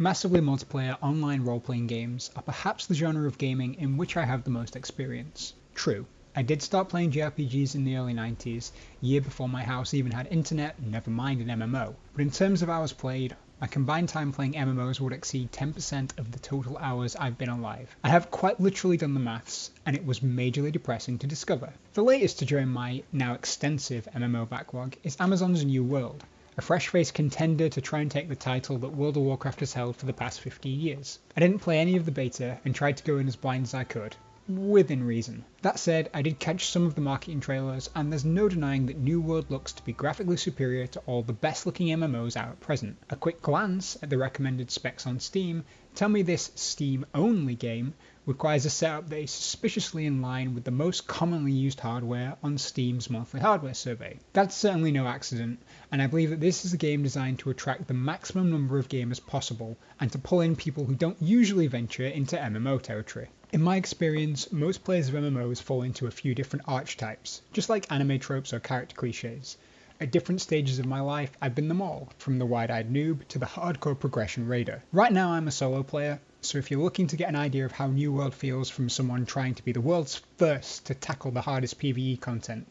Massively multiplayer online role-playing games are perhaps the genre of gaming in which I have the most experience. True, I did start playing JRPGs in the early 90s, year before my house even had internet, never mind an MMO. But in terms of hours played, my combined time playing MMOs would exceed 10% of the total hours I've been alive. I have quite literally done the maths, and it was majorly depressing to discover. The latest to join my now extensive MMO backlog is Amazon's New World, a fresh-faced contender to try and take the title that World of Warcraft has held for the past 15 years. I didn't play any of the beta and tried to go in as blind as I could, within reason. That said, I did catch some of the marketing trailers, and there's no denying that New World looks to be graphically superior to all the best looking MMOs out at present. A quick glance at the recommended specs on Steam tell me this Steam-only game requires a setup that is suspiciously in line with the most commonly used hardware on Steam's monthly hardware survey. That's certainly no accident, and I believe that this is a game designed to attract the maximum number of gamers possible and to pull in people who don't usually venture into MMO territory. In my experience, most players of MMOs fall into a few different archetypes, just like anime tropes or character cliches. At different stages of my life, I've been them all, from the wide-eyed noob to the hardcore progression raider. Right now I'm a solo player, so if you're looking to get an idea of how New World feels from someone trying to be the world's first to tackle the hardest PvE content,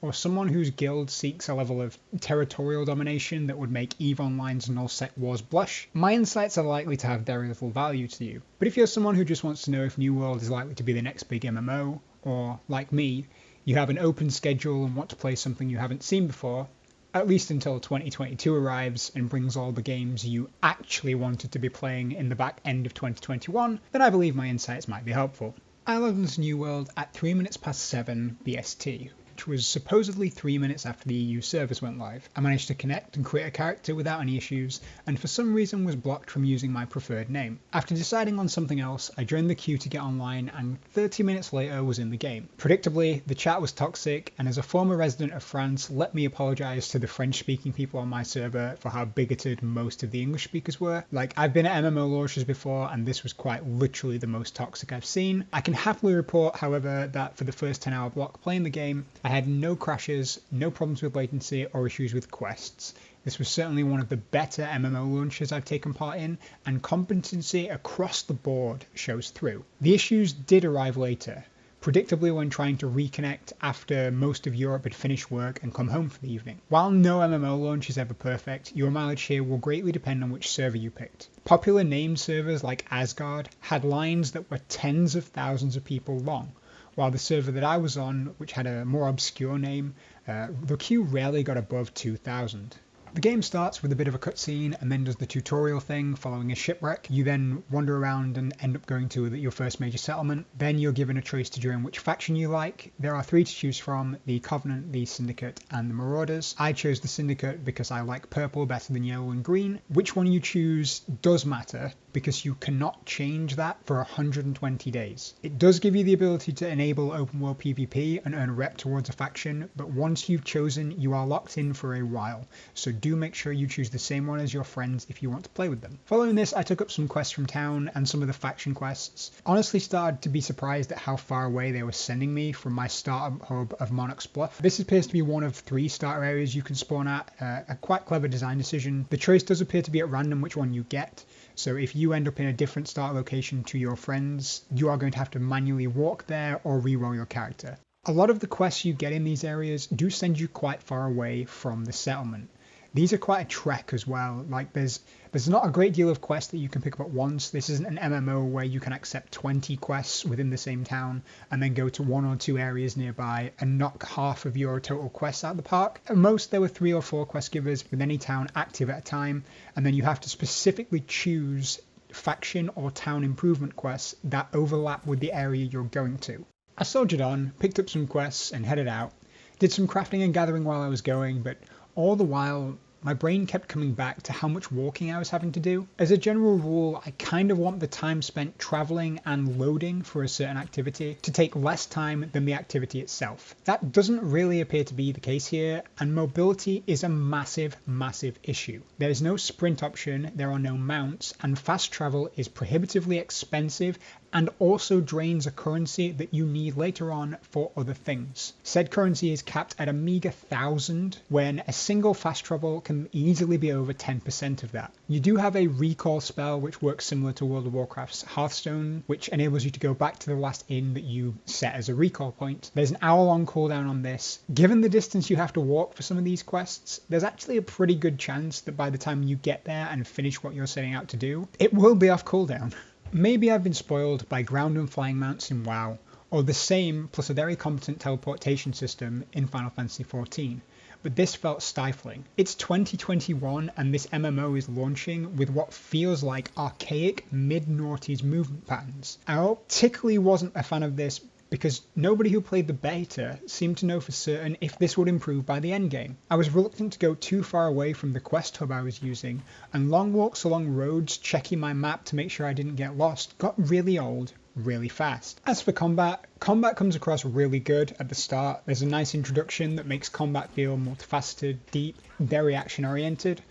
or someone whose guild seeks a level of territorial domination that would make EVE Online's null-sec wars blush, my insights are likely to have very little value to you. But if you're someone who just wants to know if New World is likely to be the next big MMO, or, like me, you have an open schedule and want to play something you haven't seen before, at least until 2022 arrives and brings all the games you actually wanted to be playing in the back end of 2021, then I believe my insights might be helpful. I logged into New World at 3 minutes past 7 BST, which was supposedly 3 minutes after the EU servers went live. I managed to connect and create a character without any issues, and for some reason was blocked from using my preferred name. After deciding on something else, I joined the queue to get online, and 30 minutes later was in the game. Predictably, the chat was toxic, and as a former resident of France, let me apologise to the French-speaking people on my server for how bigoted most of the English speakers were. Like, I've been at MMO launches before, and this was quite literally the most toxic I've seen. I can happily report, however, that for the first 10-hour block playing the game, I had no crashes, no problems with latency or issues with quests. This was certainly one of the better MMO launches I've taken part in, and competency across the board shows through. The issues did arrive later, predictably when trying to reconnect after most of Europe had finished work and come home for the evening. While no MMO launch is ever perfect, your mileage here will greatly depend on which server you picked. Popular named servers like Asgard had lines that were tens of thousands of people long, while the server that I was on, which had a more obscure name, the queue rarely got above 2,000. The game starts with a bit of a cutscene and then does the tutorial thing following a shipwreck. You then wander around and end up going to your first major settlement. Then you're given a choice to join which faction you like. There are 3 to choose from: the Covenant, the Syndicate, and the Marauders. I chose the Syndicate because I like purple better than yellow and green. Which one you choose does matter, because you cannot change that for 120 days. It does give you the ability to enable open world PvP and earn a rep towards a faction, but once you've chosen, you are locked in for a while, so do make sure you choose the same one as your friends if you want to play with them. Following this, I took up some quests from town and some of the faction quests. Honestly started to be surprised at how far away they were sending me from my startup hub of Monarch's Bluff. This appears to be one of 3 starter areas you can spawn at, a quite clever design decision. The choice does appear to be at random which one you get, so if you end up in a different start location to your friends, you are going to have to manually walk there or reroll your character. A lot of the quests you get in these areas do send you quite far away from the settlement. These are quite a trek as well. Like there's not a great deal of quests that you can pick up at once. This isn't an MMO where you can accept 20 quests within the same town and then go to 1 or 2 areas nearby and knock half of your total quests out of the park. At most there were 3 or 4 quest givers with any town active at a time, and then you have to specifically choose faction or town improvement quests that overlap with the area you're going to. I soldiered on, picked up some quests and headed out. Did some crafting and gathering while I was going, but all the while my brain kept coming back to how much walking I was having to do. As a general rule, I kind of want the time spent traveling and loading for a certain activity to take less time than the activity itself. That doesn't really appear to be the case here, and mobility is a massive, massive issue. There is no sprint option, there are no mounts, and fast travel is prohibitively expensive and also drains a currency that you need later on for other things. Said currency is capped at a meager 1,000, when a single fast travel can easily be over 10% of that. You do have a recall spell which works similar to World of Warcraft's Hearthstone, which enables you to go back to the last inn that you set as a recall point. There's an hour-long cooldown on this. Given the distance you have to walk for some of these quests, there's actually a pretty good chance that by the time you get there and finish what you're setting out to do, it will be off cooldown. Maybe I've been spoiled by ground and flying mounts in WoW, or the same plus a very competent teleportation system in Final Fantasy XIV, but this felt stifling. It's 2021 and this MMO is launching with what feels like archaic mid-noughties movement patterns. I particularly wasn't a fan of this because nobody who played the beta seemed to know for certain if this would improve by the endgame. I was reluctant to go too far away from the quest hub I was using, and long walks along roads checking my map to make sure I didn't get lost got really old really fast. As for combat comes across really good at the start. There's a nice introduction that makes combat feel multifaceted, deep, very action oriented.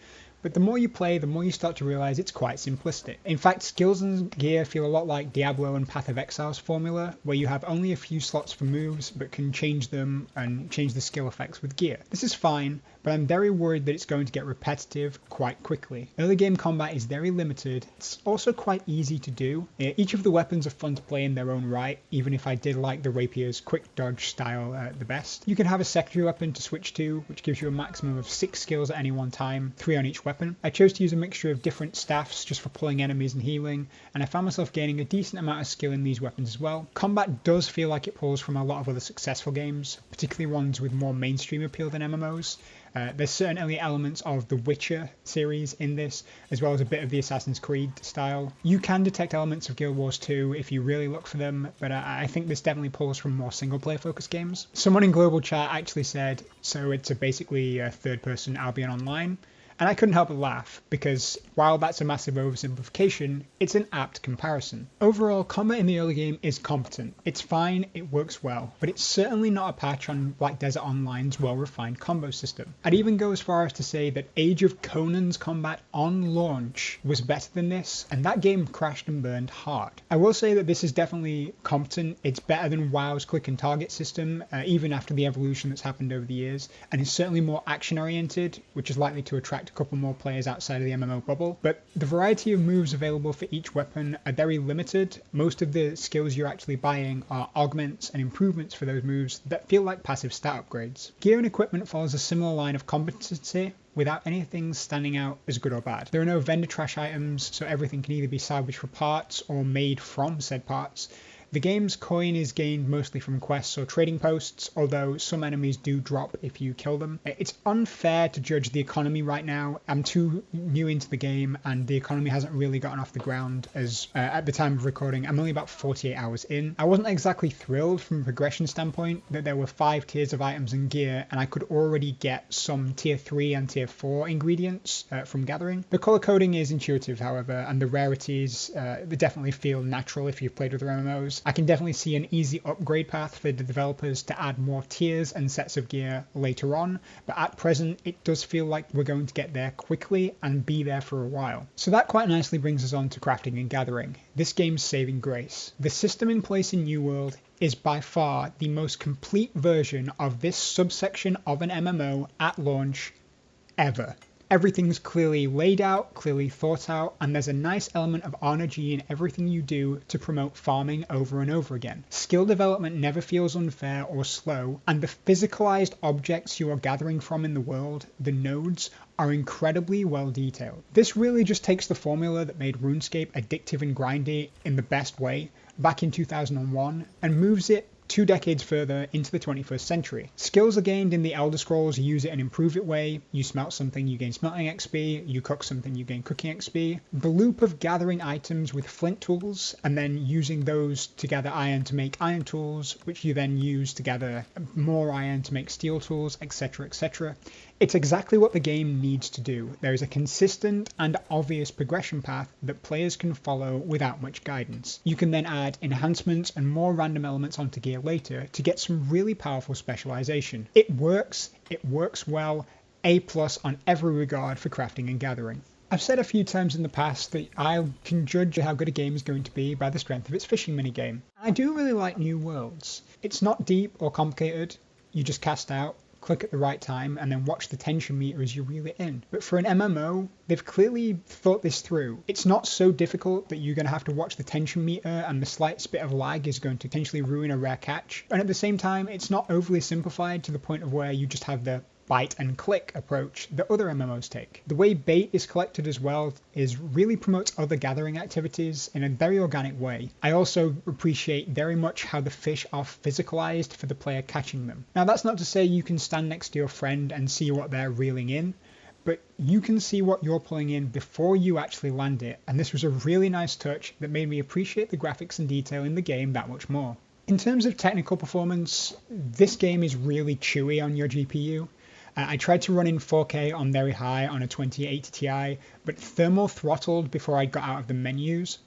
But the more you play, the more you start to realize it's quite simplistic. In fact, skills and gear feel a lot like Diablo and Path of Exile's formula, where you have only a few slots for moves, but can change them and change the skill effects with gear. This is fine, but I'm very worried that it's going to get repetitive quite quickly. Early game combat is very limited. It's also quite easy to do. Each of the weapons are fun to play in their own right, even if I did like the rapier's quick dodge style the best. You can have a secondary weapon to switch to, which gives you a maximum of 6 skills at any one time, 3 on each weapon. I chose to use a mixture of different staffs just for pulling enemies and healing, and I found myself gaining a decent amount of skill in these weapons as well. Combat does feel like it pulls from a lot of other successful games, particularly ones with more mainstream appeal than MMOs. There's certainly elements of the Witcher series in this, as well as a bit of the Assassin's Creed style. You can detect elements of Guild Wars 2 if you really look for them, but I think this definitely pulls from more single-player focused games. Someone in global chat actually said, so it's basically a third-person Albion Online. And I couldn't help but laugh, because while that's a massive oversimplification, it's an apt comparison. Overall, combat in the early game is competent. It's fine, it works well, but it's certainly not a patch on Black Desert Online's well-refined combo system. I'd even go as far as to say that Age of Conan's combat on launch was better than this, and that game crashed and burned hard. I will say that this is definitely competent. It's better than WoW's click and target system, even after the evolution that's happened over the years, and it's certainly more action-oriented, which is likely to attract a couple more players outside of the MMO bubble. But the variety of moves available for each weapon are very limited. Most of the skills you're actually buying are augments and improvements for those moves that feel like passive stat upgrades. Gear and equipment follows a similar line of competency, without anything standing out as good or bad. There are no vendor trash items, so everything can either be salvaged for parts or made from said parts. The game's coin is gained mostly from quests or trading posts, although some enemies do drop if you kill them. It's unfair to judge the economy right now. I'm too new into the game and the economy hasn't really gotten off the ground as at the time of recording. I'm only about 48 hours in. I wasn't exactly thrilled from a progression standpoint that there were 5 tiers of items and gear and I could already get some tier 3 and tier 4 ingredients from gathering. The color coding is intuitive, however, and the rarities they definitely feel natural if you've played other MMOs. I can definitely see an easy upgrade path for the developers to add more tiers and sets of gear later on, but at present it does feel like we're going to get there quickly and be there for a while. So that quite nicely brings us on to crafting and gathering, this game's saving grace. The system in place in New World is by far the most complete version of this subsection of an MMO at launch ever. Everything's clearly laid out, clearly thought out, and there's a nice element of RNG in everything you do to promote farming over and over again. Skill development never feels unfair or slow, and the physicalized objects you are gathering from in the world, the nodes, are incredibly well detailed. This really just takes the formula that made RuneScape addictive and grindy in the best way back in 2001 and moves it 2 decades further into the 21st century. Skills are gained in the Elder Scrolls use it and improve it way. You smelt something, you gain smelting XP. You cook something, you gain cooking XP. The loop of gathering items with flint tools and then using those to gather iron to make iron tools, which you then use to gather more iron to make steel tools, etc., etc. It's exactly what the game needs to do. There is a consistent and obvious progression path that players can follow without much guidance. You can then add enhancements and more random elements onto gear later to get some really powerful specialization. It works well, A+ on every regard for crafting and gathering. I've said a few times in the past that I can judge how good a game is going to be by the strength of its fishing minigame. I do really like New Worlds. It's not deep or complicated. You just cast out, click at the right time, and then watch the tension meter as you reel it in. But for an MMO, they've clearly thought this through. It's not so difficult that you're going to have to watch the tension meter and the slightest bit of lag is going to potentially ruin a rare catch. And at the same time, it's not overly simplified to the point of where you just have the bite and click approach that other MMOs take. The way bait is collected as well really promotes other gathering activities in a very organic way. I also appreciate very much how the fish are physicalized for the player catching them. Now that's not to say you can stand next to your friend and see what they're reeling in, but you can see what you're pulling in before you actually land it, and this was a really nice touch that made me appreciate the graphics and detail in the game that much more. In terms of technical performance, this game is really chewy on your GPU. I tried to run in 4K on very high on a 2080 Ti, but thermal throttled before I got out of the menus.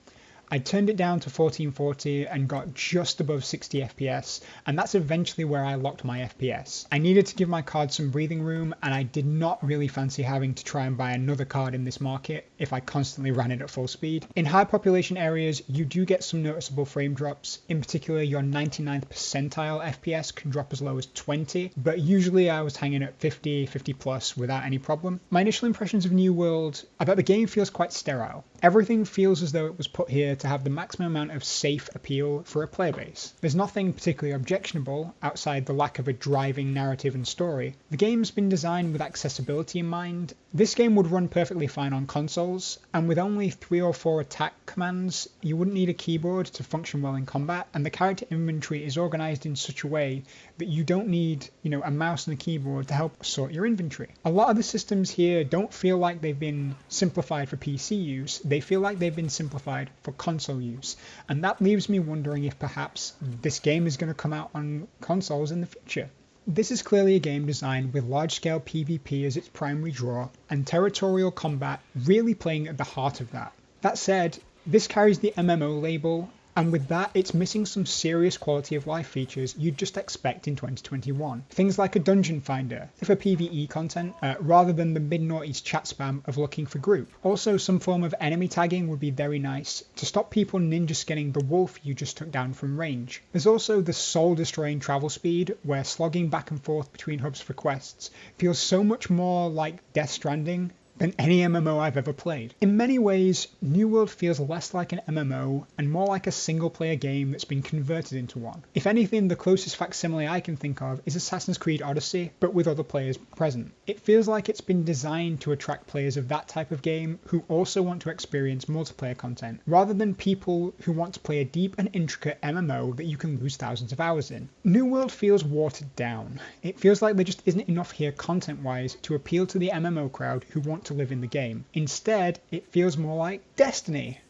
I turned it down to 1440 and got just above 60 FPS, and that's eventually where I locked my FPS. I needed to give my card some breathing room, and I did not really fancy having to try and buy another card in this market if I constantly ran it at full speed. In high population areas, you do get some noticeable frame drops. In particular, your 99th percentile FPS can drop as low as 20, but usually I was hanging at 50 plus without any problem. My initial impressions of New World are that the game feels quite sterile. Everything feels as though it was put here to have the maximum amount of safe appeal for a player base. There's nothing particularly objectionable outside the lack of a driving narrative and story. The game's been designed with accessibility in mind. This game would run perfectly fine on consoles, and with only 3 or 4 attack commands, you wouldn't need a keyboard to function well in combat, and the character inventory is organized in such a way that you don't need, a mouse and a keyboard to help sort your inventory. A lot of the systems here don't feel like they've been simplified for PC use, they feel like they've been simplified for console use, and that leaves me wondering if perhaps this game is going to come out on consoles in the future. This is clearly a game designed with large-scale PvP as its primary draw, and territorial combat really playing at the heart of that. That said, this carries the MMO label, and with that, it's missing some serious quality of life features you'd just expect in 2021. Things like a dungeon finder for PvE content, rather than the mid-noughties chat spam of looking for group. Also, some form of enemy tagging would be very nice to stop people ninja skinning the wolf you just took down from range. There's also the soul-destroying travel speed, where slogging back and forth between hubs for quests feels so much more like Death Stranding than any MMO I've ever played. In many ways, New World feels less like an MMO and more like a single-player game that's been converted into one. If anything, the closest facsimile I can think of is Assassin's Creed Odyssey, but with other players present. It feels like it's been designed to attract players of that type of game who also want to experience multiplayer content, rather than people who want to play a deep and intricate MMO that you can lose thousands of hours in. New World feels watered down. It feels like there just isn't enough here content-wise to appeal to the MMO crowd who want to live in the game. Instead, it feels more like Destiny.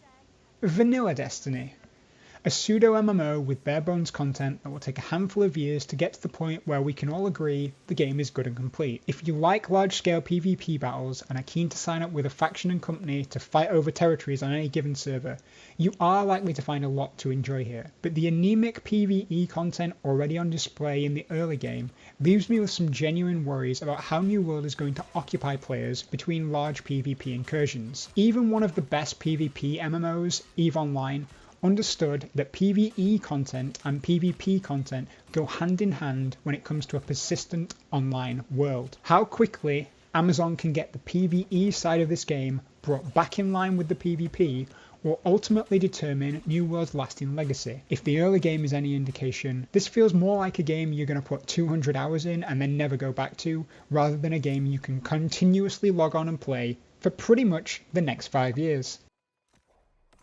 Vanilla Destiny. A pseudo-MMO with bare-bones content that will take a handful of years to get to the point where we can all agree the game is good and complete. If you like large-scale PvP battles and are keen to sign up with a faction and company to fight over territories on any given server, you are likely to find a lot to enjoy here. But the anemic PvE content already on display in the early game leaves me with some genuine worries about how New World is going to occupy players between large PvP incursions. Even one of the best PvP MMOs, EVE Online, understood that PvE content and PvP content go hand in hand when it comes to a persistent online world. How quickly Amazon can get the PvE side of this game brought back in line with the PvP will ultimately determine New World's lasting legacy. If the early game is any indication, this feels more like a game you're going to put 200 hours in and then never go back to, rather than a game you can continuously log on and play for pretty much the next 5 years.